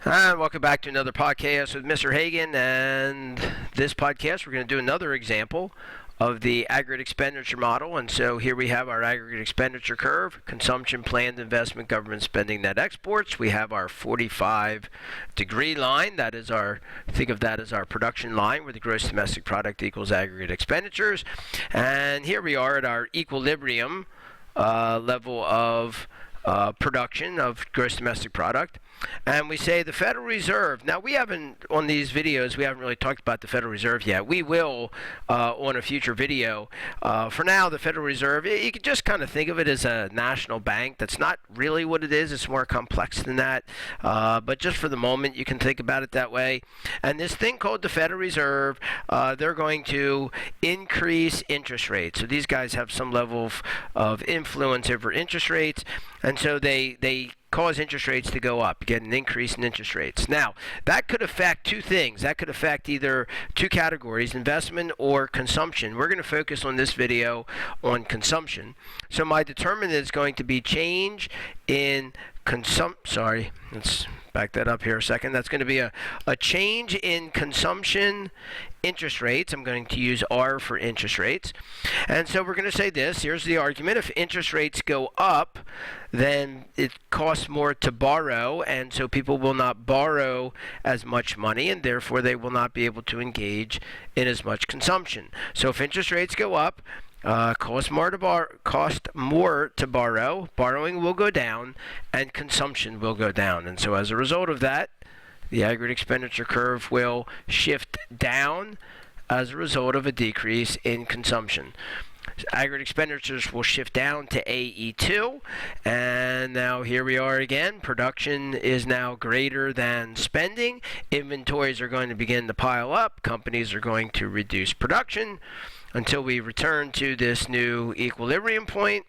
And welcome back to another podcast with Mr. Hagan. And this podcast, we're going to do another example of the aggregate expenditure model. And so here we have our aggregate expenditure curve: consumption, planned investment, government spending, net exports. We have our 45-degree line. That is think of that as our production line, where the gross domestic product equals aggregate expenditures. And here we are at our equilibrium level of production of gross domestic product. And we say the Federal Reserve. Now, we haven't, on these videos, we haven't really talked about the Federal Reserve yet. We will on a future video. For now, the Federal Reserve, you can just kind of think of it as a national bank. That's not really what it is. It's more complex than that. But just for the moment, you can think about it that way. And this thing called the Federal Reserve, they're going to increase interest rates. So these guys have some level of influence over interest rates. And so they cause interest rates to go up, get an increase in interest rates. Now, that could affect two things. That could affect either two categories: investment or consumption. We're going to focus on this video on consumption. So my determinant is going to be change in let's back that up here a second. That's going to be a change in consumption interest rates. I'm going to use R for interest rates. And so we're going to say this. Here's the argument. If interest rates go up, then it costs more to borrow, and so people will not borrow as much money, and therefore they will not be able to engage in as much consumption. So if interest rates go up, cost more to borrow, borrowing will go down, and consumption will go down. And so as a result of that, the aggregate expenditure curve will shift down as a result of a decrease in consumption. Aggregate expenditures will shift down to AE2, and now here we are again. Production is now greater than spending. Inventories are going to begin to pile up. Companies are going to reduce production until we return to this new equilibrium point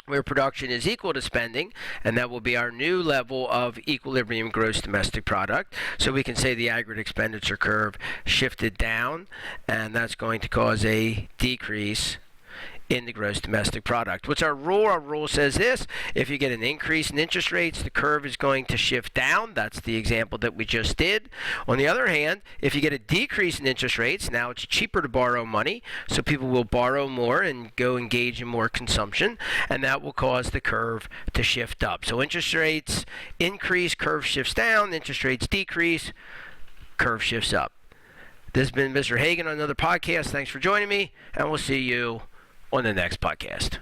where production is equal to spending, and that will be our new level of equilibrium gross domestic product. So we can say the aggregate expenditure curve shifted down, and that's going to cause a decrease in the gross domestic product. What's our rule? Our rule says this: if you get an increase in interest rates, the curve is going to shift down. That's the example that we just did. On the other hand, if you get a decrease in interest rates, now it's cheaper to borrow money, so people will borrow more and go engage in more consumption, and that will cause the curve to shift up. So interest rates increase, curve shifts down. Interest rates decrease, curve shifts up. This has been Mr. Hagan on another podcast. Thanks for joining me, and we'll see you on the next podcast.